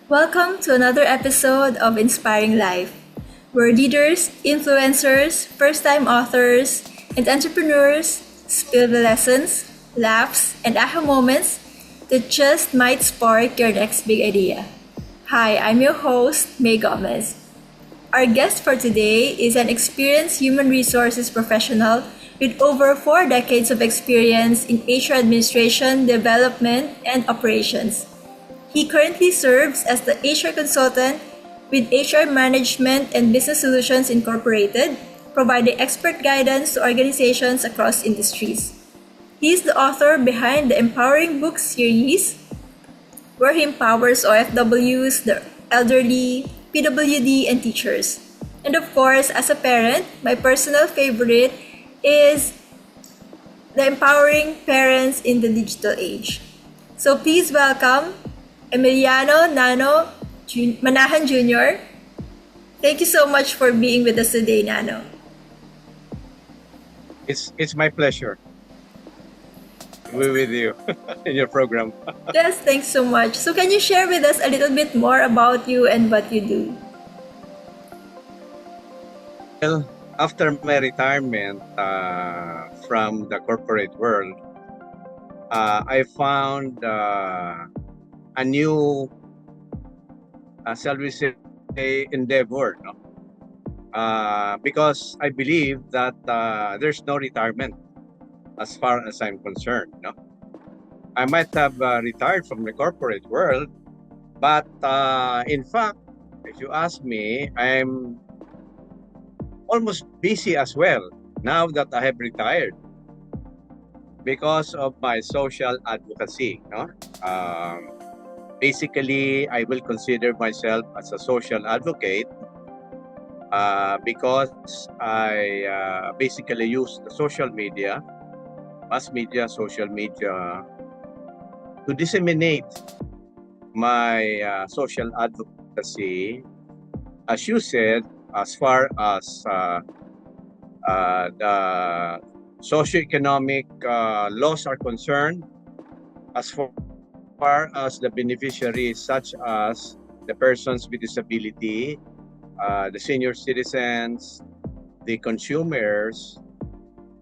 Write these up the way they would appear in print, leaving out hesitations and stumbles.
Welcome to another episode of Inspiring Life, where leaders, influencers, first time authors, and entrepreneurs spill the lessons, laughs, and aha moments that just might spark your next big idea. Hi, I'm your host, May Gomez. Our guest for today is an experienced human resources professional with over 4 decades of experience in HR administration, development, and operations. He currently serves as the HR consultant with HR Management and Business Solutions Incorporated, providing expert guidance to organizations across industries. He is the author behind the Empowering Books series, where he empowers OFWs, the elderly, PWD, and teachers. And of course, as a parent, my personal favorite is the Empowering Parents in the Digital Age. So please welcome Emiliano Manahan Jr. Thank you so much for being with us today, Nano. It's my pleasure to be with you in your program. Yes, thanks so much. So can you share with us a little bit more about you and what you do? Well, after my retirement from the corporate world, I found a new shall we say, endeavor, no? Because I believe that there's no retirement as far as I'm concerned. No? I might have retired from the corporate world, but in fact, if you ask me, I'm almost busy as well now that I have retired because of my social advocacy. No? Basically, I will consider myself as a social advocate because I basically use the social media, mass media, social media to disseminate my social advocacy, as you said, as far as the socioeconomic laws are concerned, as far as the beneficiaries, such as the persons with disability, the senior citizens, the consumers,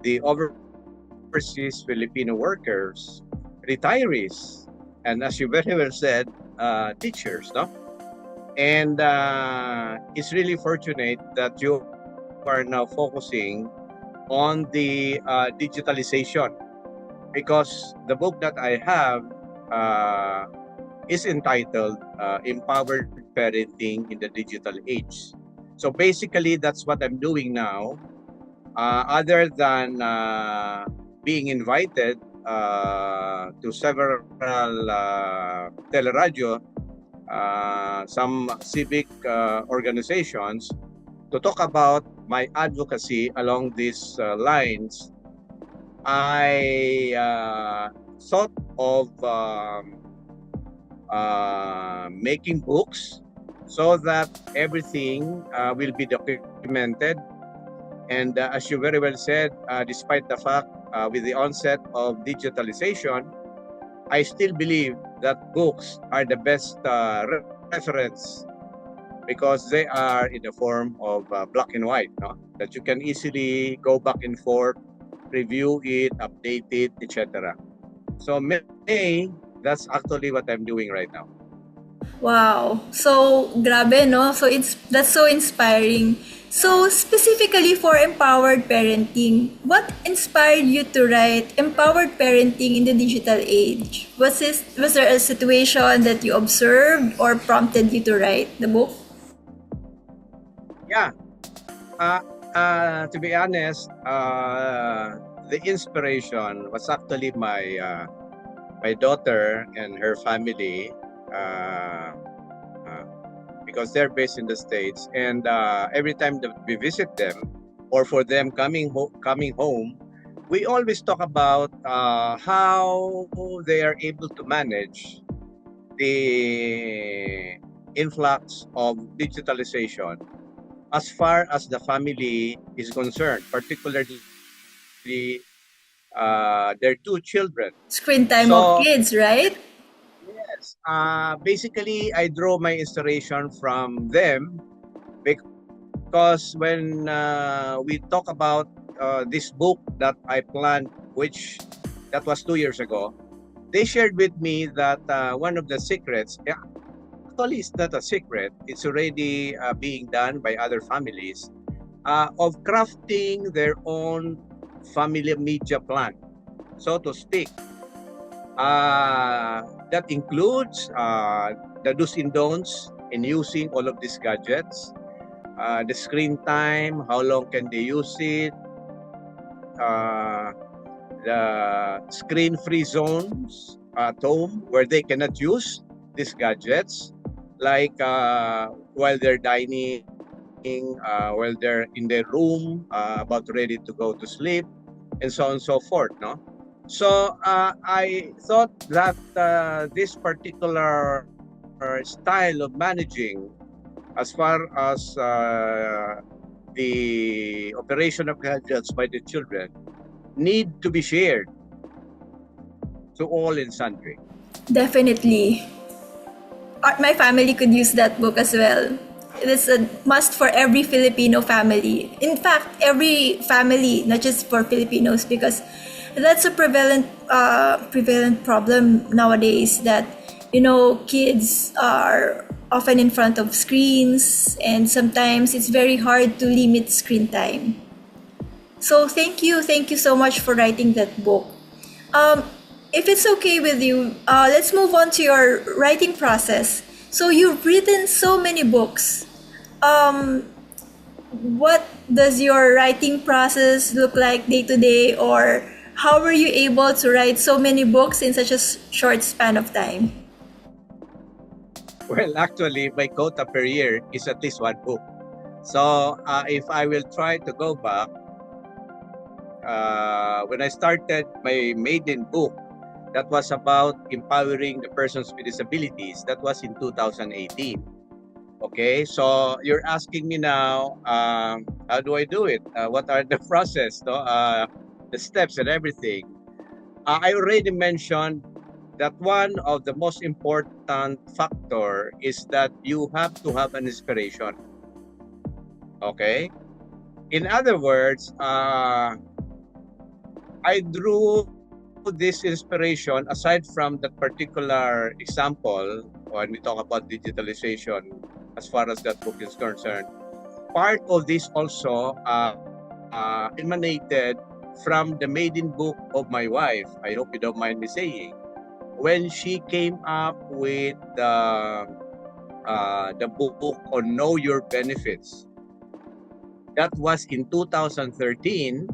the overseas Filipino workers, retirees, and as you very well said, teachers, no? And it's really fortunate that you are now focusing on the digitalization, because the book that I have is entitled Empowered Parenting in the Digital Age. So basically, that's what I'm doing now. Other than being invited to several teleradio, some civic organizations to talk about my advocacy along these lines, I thought of making books so that everything will be documented. And as you very well said, despite the fact with the onset of digitalization, I still believe that books are the best reference because they are in the form of black and white, no? That you can easily go back and forth, review it, update it, etc. So May, that's actually what I'm doing right now. Wow. So, grabe, no? So, that's so inspiring. So, specifically for empowered parenting, what inspired you to write Empowered Parenting in the Digital Age? Was there a situation that you observed or prompted you to write the book? Yeah. To be honest, the inspiration was actually my daughter and her family, uh, uh, because they're based in the States, and every time that we visit them, or for them coming home, we always talk about how they are able to manage the influx of digitalization as far as the family is concerned, particularly their two children. Screen time of So kids, right? Yes. Basically, I draw my inspiration from them because when we talk about this book that I planned, which that was 2 years ago, they shared with me that one of the secrets, actually it's not a secret, it's already being done by other families, of crafting their own family media plan, so to speak. That includes the do's and don'ts in using all of these gadgets, the screen time, how long can they use it, uh, the screen-free zones at home where they cannot use these gadgets, like while they're dining, while they're in their room, about ready to go to sleep, and so on and so forth. No, so I thought that this particular style of managing, as far as the operation of gadgets by the children, need to be shared to all and sundry. Definitely. My family could use that book as well. It is a must for every Filipino family. In fact, every family, not just for Filipinos, because that's a prevalent problem nowadays. That kids are often in front of screens, and sometimes it's very hard to limit screen time. So thank you so much for writing that book. Um, if it's okay with you, let's move on to your writing process. So you've written so many books. Um, what does your writing process look like day to day, or how were you able to write so many books in such a short span of time? Well, actually, my quota per year is at least one book. So if I will try to go back, when I started my maiden book, that was about empowering the persons with disabilities. That was in 2018. Okay, so you're asking me now, how do I do it? What are the process, no? The steps and everything. I already mentioned that one of the most important factor is that you have to have an inspiration. Okay, in other words, I drew this inspiration aside from that particular example when we talk about digitalization as far as that book is concerned. Part of this also emanated from the maiden book of my wife. I hope you don't mind me saying. When she came up with the book on Know Your Benefits, that was in 2013,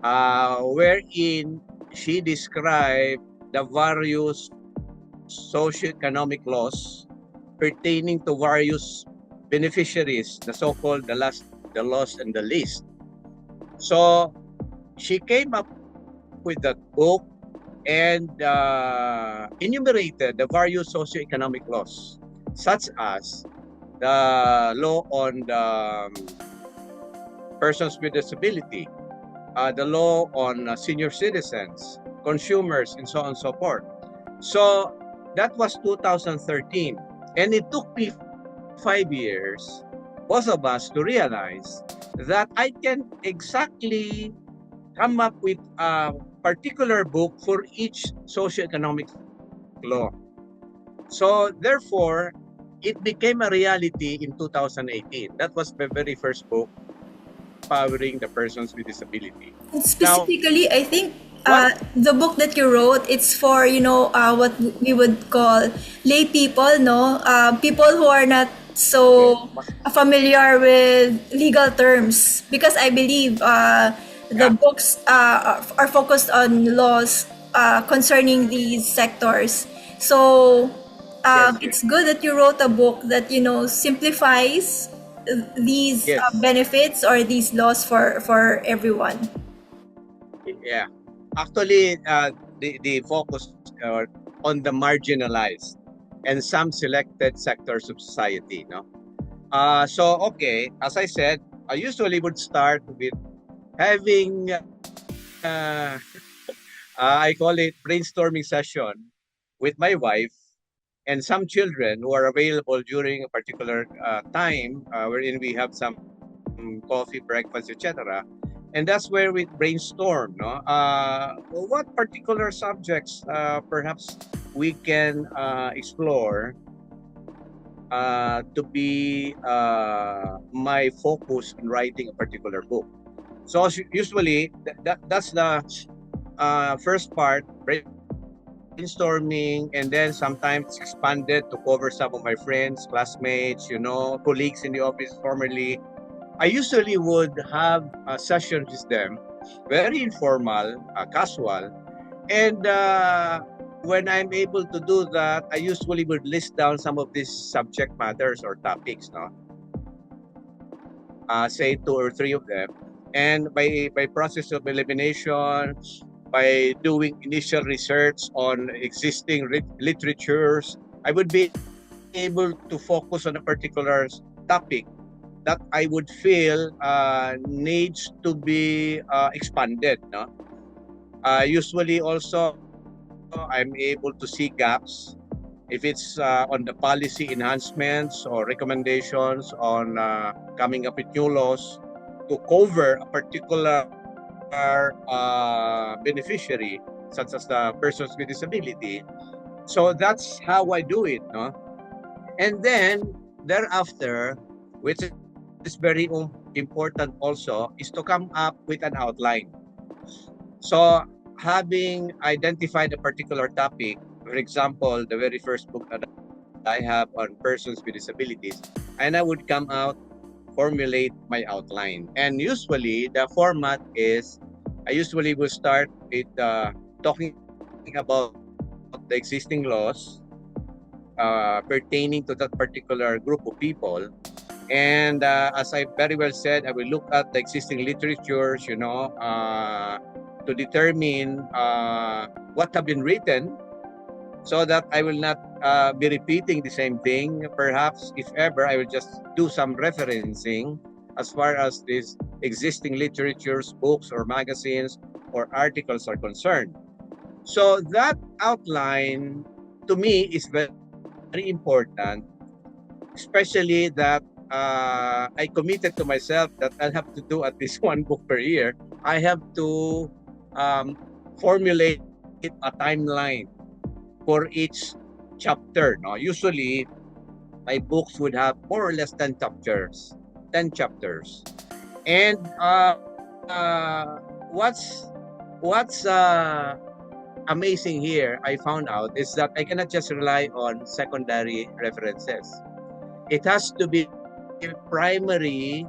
wherein she described the various socioeconomic laws pertaining to various beneficiaries, the so-called the lost, and the least. So she came up with that book and enumerated the various socioeconomic laws, such as the law on the persons with disability, the law on senior citizens, consumers, and so on and so forth. So that was 2013. And it took me 5 years, both of us, to realize that I can exactly come up with a particular book for each socioeconomic law. So therefore, it became a reality in 2018. That was my very first book, Empowering the Persons with Disability. Specifically, I think the book that you wrote, it's for what we would call lay people, no, people who are not so familiar with legal terms, because I believe the books are focused on laws concerning these sectors. So it's good that you wrote a book that simplifies these benefits or these laws for everyone. Yeah, actually, the focus on the marginalized and some selected sectors of society. No, so okay, as I said, I usually would start with having I call it brainstorming session with my wife and some children who are available during a particular time wherein we have some coffee, breakfast, etc. And that's where we brainstorm. No, what particular subjects perhaps we can explore to be my focus in writing a particular book. So usually that's the first part, brainstorming, and then sometimes it's expanded to cover some of my friends, classmates, colleagues in the office formerly. I usually would have a session with them, very informal, casual, and when I'm able to do that, I usually would list down some of these subject matters or topics, no? Say 2 or 3 of them, and by process of elimination, by doing initial research on existing literatures, I would be able to focus on a particular topic that I would feel needs to be expanded. No? Usually also, I'm able to see gaps if it's on the policy enhancements or recommendations on coming up with new laws to cover a particular beneficiary, such as the persons with disability. So that's how I do it. No? And then thereafter, which is very important also, is to come up with an outline. So having identified a particular topic, for example, the very first book that I have on persons with disabilities, and I would come out, formulate my outline. And usually the format is, I usually will start with talking about the existing laws pertaining to that particular group of people. And as I very well said, I will look at the existing literatures, to determine what have been written, so that I will not be repeating the same thing. Perhaps, if ever, I will just do some referencing as far as these existing literatures, books, or magazines, or articles are concerned. So that outline, to me, is very important, especially that I committed to myself that I'll have to do at least one book per year. I have to formulate a timeline for each chapter. No? Usually, my books would have more or less 10 chapters. 10 chapters. And what's amazing here, I found out, is that I cannot just rely on secondary references. It has to be primary,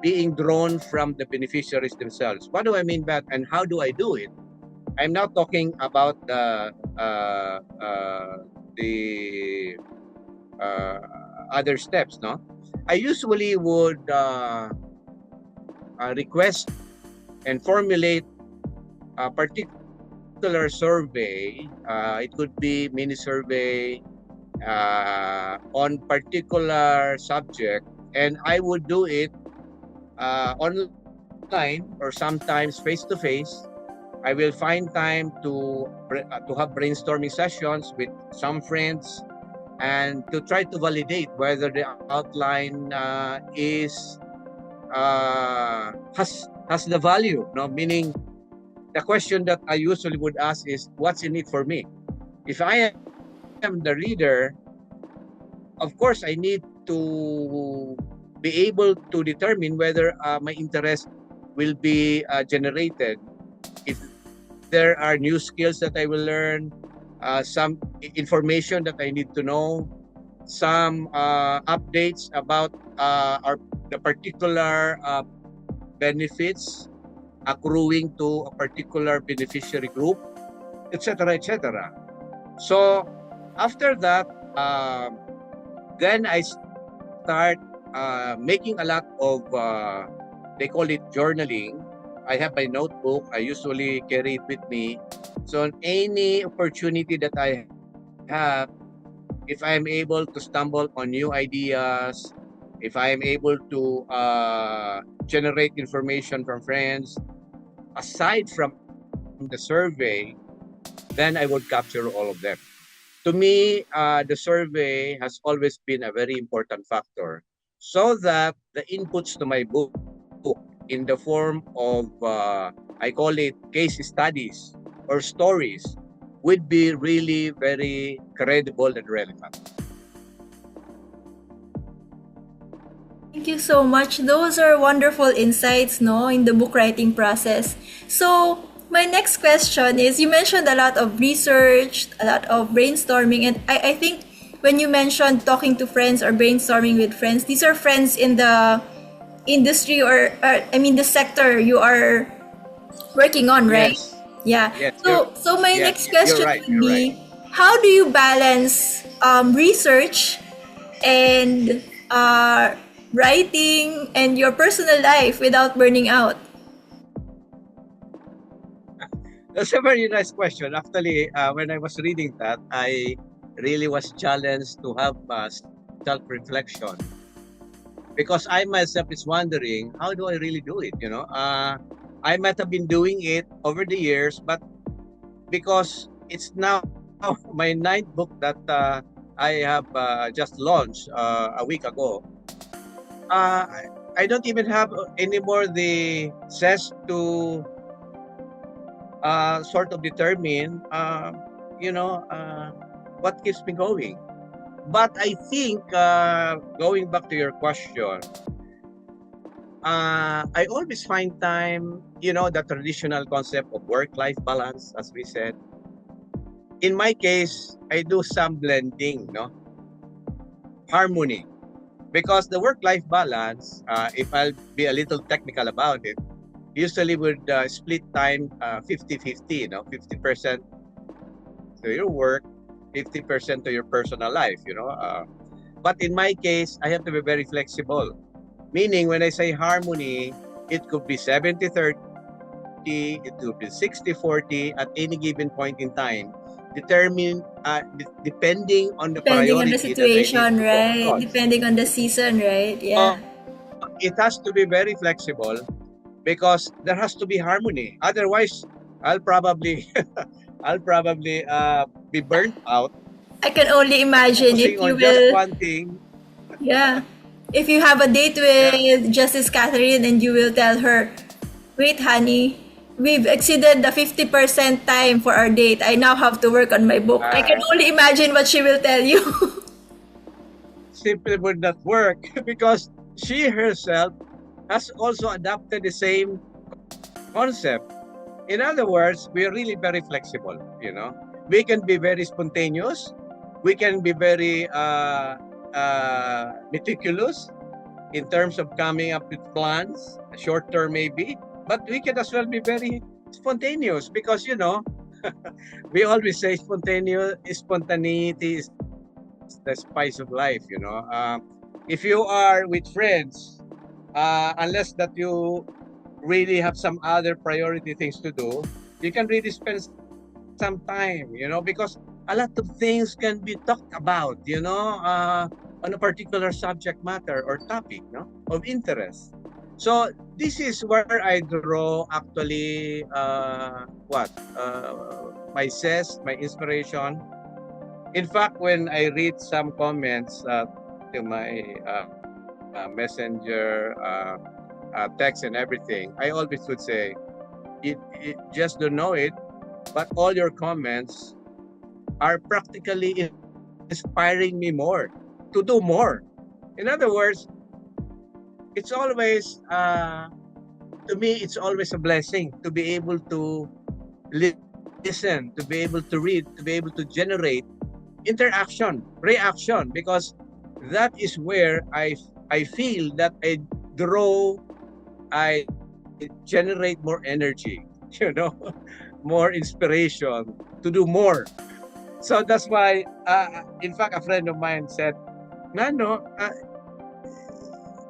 being drawn from the beneficiaries themselves. What do I mean by that, and how do I do it? I'm not talking about the other steps, no? I usually would request and formulate a particular survey. It could be mini survey on particular subject, and I would do it online or sometimes face to face. I will find time to have brainstorming sessions with some friends and to try to validate whether the outline has the value. No, meaning the question that I usually would ask is, what's in it for me? If I am the reader, of course I need to be able to determine whether my interest will be generated. If there are new skills that I will learn, some information that I need to know, some updates about the particular benefits accruing to a particular beneficiary group, etc., etc. So after that, then I start making a lot of, they call it journaling. I have my notebook. I usually carry it with me. So on any opportunity that I have, if I'm able to stumble on new ideas, if I'm able to generate information from friends, aside from the survey, then I would capture all of them. to me, the survey has always been a very important factor, so that the inputs to my book in the form of, I call it case studies or stories, would be really very credible and relevant. Thank you so much. Those are wonderful insights, no, in the book writing process. So, my next question is, you mentioned a lot of research, a lot of brainstorming, and I think when you mentioned talking to friends or brainstorming with friends, these are friends in the industry or I mean the sector you are working on, right? Yes, Yeah. yes, So my yes, next you're question right. would You're right. be, how do you balance research and writing and your personal life without burning out? That's a very nice question. Actually, when I was reading that, I really was challenged to have self-reflection, because I myself is wondering, how do I really do it? I might have been doing it over the years, but because it's now my ninth book that I have just launched a week ago, I don't even have anymore the sense to sort of determine, you know, uh, what keeps me going. But I think, going back to your question, I always find time, the traditional concept of work-life balance, as we said. In my case, I do some blending, no, harmony. Because the work-life balance, if I'll be a little technical about it, usually would split time 50-50, 50% to your work, 50% to your personal life. But in my case, I have to be very flexible. Meaning, when I say harmony, it could be 70-30, it could be 60-40 at any given point in time, depending on the Depending on the priority that I need situation, to focus right? on. Depending on the season, right? Yeah. It has to be very flexible, because there has to be harmony. Otherwise, I'll probably I'll probably be burnt out I can only imagine focusing if you on just will, one thing. yeah. If you have a date Yeah, with Justice Catherine and you will tell her, wait, honey, we've exceeded the 50% time for our date. I now have to work on my book. I can uh, only imagine what she will tell you. simply would not work because she herself has also adopted the same concept. In other words, we are really very flexible. We can be very spontaneous. We can be very meticulous in terms of coming up with plans, short term maybe, but we can as well be very spontaneous, because we always say spontaneity is the spice of life. If you are with friends, unless that you really have some other priority things to do, you can really spend some time, because a lot of things can be talked about, on a particular subject matter or topic, no, of interest. So this is where I draw actually my zest, my inspiration. In fact, when I read some comments to my messenger text and everything, I always would say, it just don't know it, but all your comments are practically inspiring me more to do more. In other words, it's always to me, it's always a blessing to be able to listen, to be able to read, to be able to generate interaction, reaction, because that is where I feel that I generate more energy, you know, more inspiration to do more. So that's why, in fact, a friend of mine said, Nano,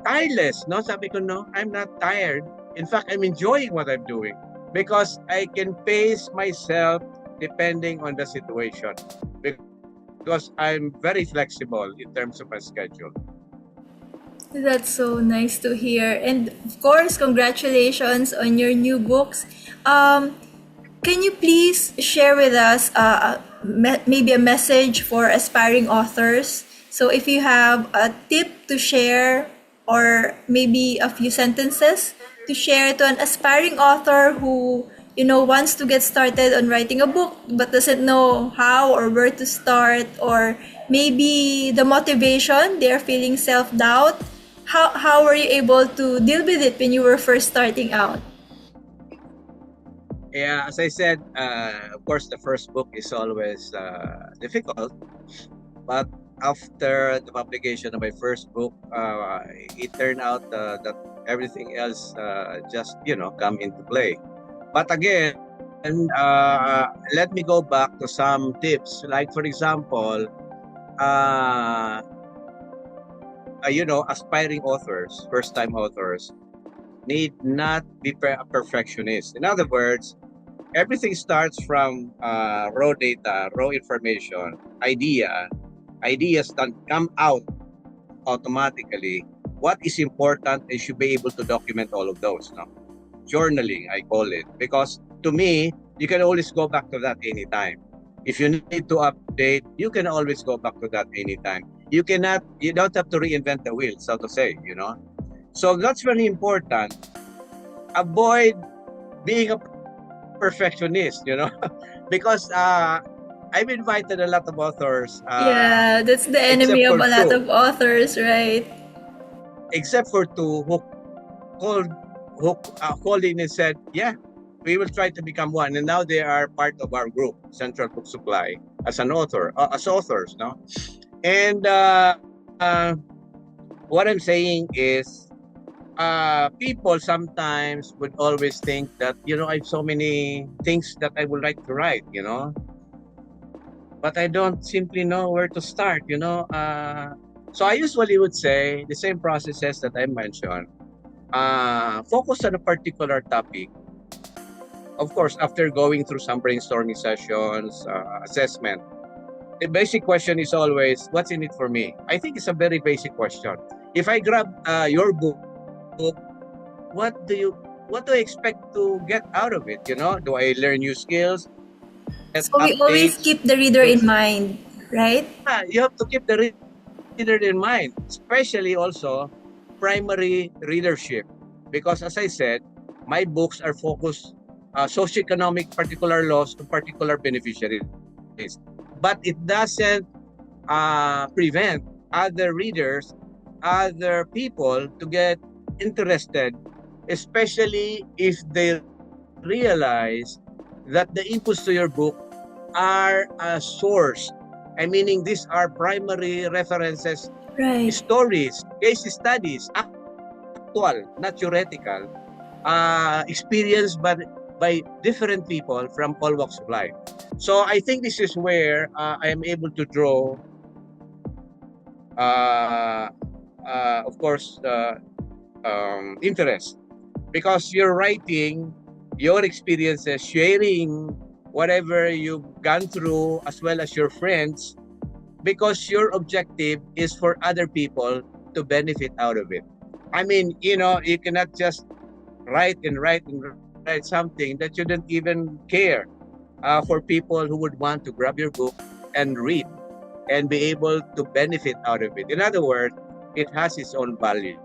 tireless, no? Sabi ko, no, I'm not tired. In fact, I'm enjoying what I'm doing because I can pace myself depending on the situation, because I'm very flexible in terms of my schedule. That's so nice to hear. And of course, congratulations on your new books. Can you please share with us maybe a message for aspiring authors. So if you have a tip to share or maybe a few sentences to share to an aspiring author who wants to get started on writing a book but doesn't know how or where to start, or maybe the motivation, they're feeling self-doubt, how were you able to deal with it when you were first starting out? Yeah, as I said, of course, the first book is always difficult, but after the publication of my first book, it turned out that everything else just come into play. But again, let me go back to some tips. Like for example, aspiring authors, first-time authors, need not be a perfectionist. In other words, everything starts from raw data, raw information, ideas that come out automatically. What is important is you be able to document all of those. No? Journaling, I call it, because to me, you can always go back to that anytime. If you need to update, you can always go back to that anytime. You don't have to reinvent the wheel, so to say, So that's very important. Avoid being a perfectionist, because I've invited a lot of authors. Yeah, that's the enemy of a lot of authors, right? Except for two who called in and said, yeah, we will try to become one. And now they are part of our group, Central Book Supply, as authors, no? And what I'm saying is, people sometimes would always think that, I have so many things that I would like to write, but I don't simply know where to start, So I usually would say the same processes that I mentioned. Focus on a particular topic. Of course, after going through some brainstorming sessions, assessment, the basic question is always, what's in it for me? I think it's a very basic question. If I grab your book, what do I expect to get out of it? Do I learn new skills? So we always keep the reader in mind, right? You have to keep the reader in mind, especially also primary readership, because as I said, my books are focused socioeconomic particular laws to particular beneficiaries, but it doesn't prevent other readers, other people to get interested, especially if they realize that the inputs to your book are a source. Meaning these are primary references, right, stories, case studies, actual, not theoretical, experienced by different people from all walks of life. So I think this is where I am able to draw, of course, interest, because you're writing your experiences, sharing whatever you've gone through, as well as your friends, because your objective is for other people to benefit out of it. You cannot just write something that you don't even care for people who would want to grab your book and read and be able to benefit out of it. In other words, it has its own value.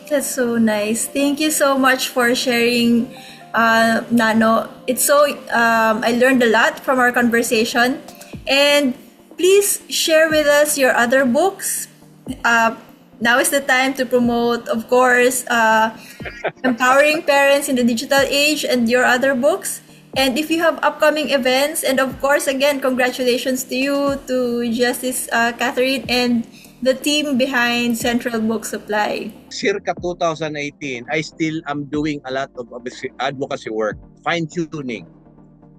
That's so nice. Thank you so much for sharing, Nano. It's so I learned a lot from our conversation, and please share with us your other books. Now is the time to promote, of course, Empowering Parents in the Digital Age and your other books. And if you have upcoming events, and of course, again, congratulations to you, to Justice Catherine, and the team behind Central Book Supply. Circa 2018, I still am doing a lot of advocacy work, fine-tuning,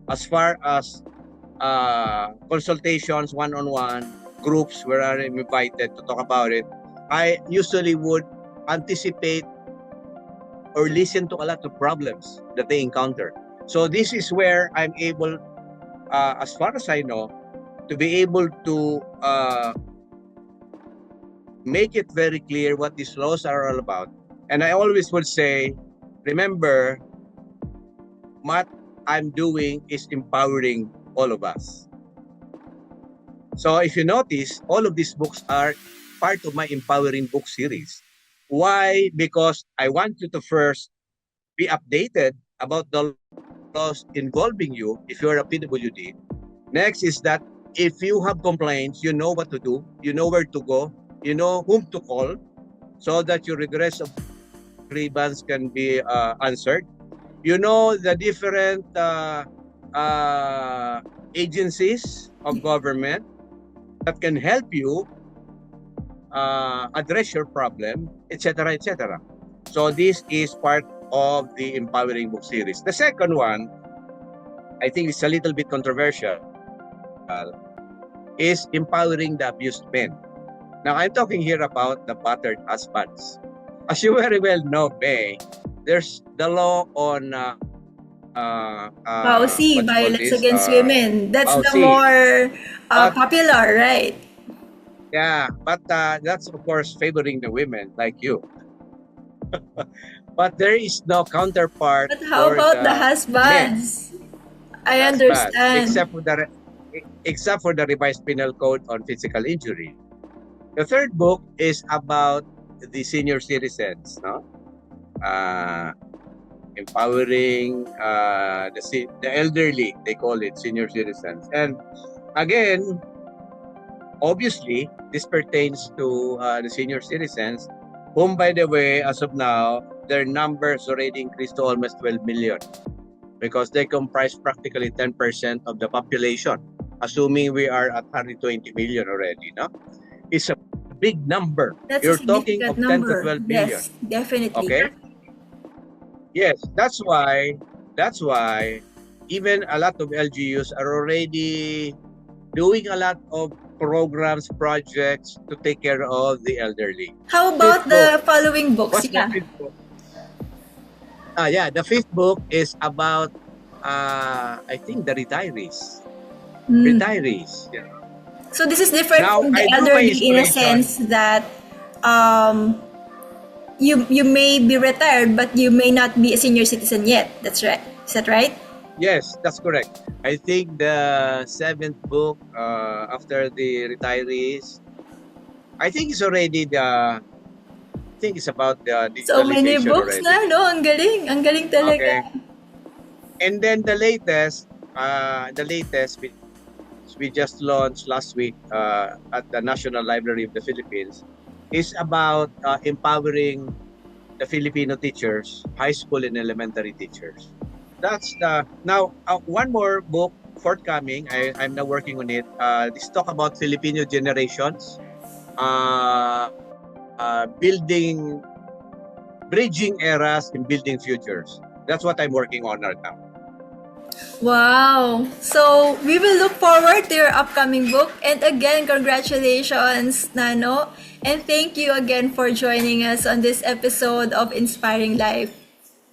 as far as consultations, one-on-one, groups where I'm invited to talk about it. I usually would anticipate or listen to a lot of problems that they encounter. So this is where I'm able, as far as I know, to be able to make it very clear what these laws are all about. And I always would say, remember, what I'm doing is empowering all of us. So if you notice, all of these books are part of my Empowering Book series. Why? Because I want you to first be updated about the laws involving you if you're a PWD. Next is that if you have complaints, you know what to do, you know where to go, you know whom to call, so that your regrets of grievance can be answered. You know the different agencies of government that can help you address your problem, etc., etc. So this is part of the Empowering Book series. The second one, I think it's a little bit controversial, is Empowering the Abused Men. Now, I'm talking here about the battered husbands. As you very well know, May, there's the law on Pausi, violence against women. That's the Pausi. more But- popular, right? Yeah, but that's of course favoring the women like you. But there is no counterpart. But how for about the husbands? I That's understand. bad, except for the revised penal code on physical injury. The third book is about the senior citizens, no? Empowering the elderly, they call it senior citizens. And again, obviously, this pertains to the senior citizens, whom, by the way, as of now, their numbers already increased to almost 12 million because they comprise practically 10% of the population, assuming we are at 120 million already, no? It's a big number. That's You're a talking significant of 10 number. to 12 million. Yes, definitely. Okay? Yes, that's why even a lot of LGUs are already doing a lot of programs, projects to take care of the elderly. How about Fifth the following books? What's the fifth book? The fifth book is about I think the retirees. Hmm. Retirees. Yeah. So this is different Now, from the I drew my elderly in a inspiration. sense that you may be retired but you may not be a senior citizen yet. That's right. Is that right? Yes, that's correct. I think the seventh book after the retirees, I think it's already I think it's about the So many digitalization books already. na, no? Ang galing. Ang galing talaga. Okay. And then the latest which we just launched last week at the National Library of the Philippines is about empowering the Filipino teachers, high school and elementary teachers. That's now one more book forthcoming. I'm now working on it. This talk about Filipino generations, bridging eras and building futures. That's what I'm working on right now. Wow. So, we will look forward to your upcoming book. And again, congratulations, Nano. And thank you again for joining us on this episode of Inspiring Life.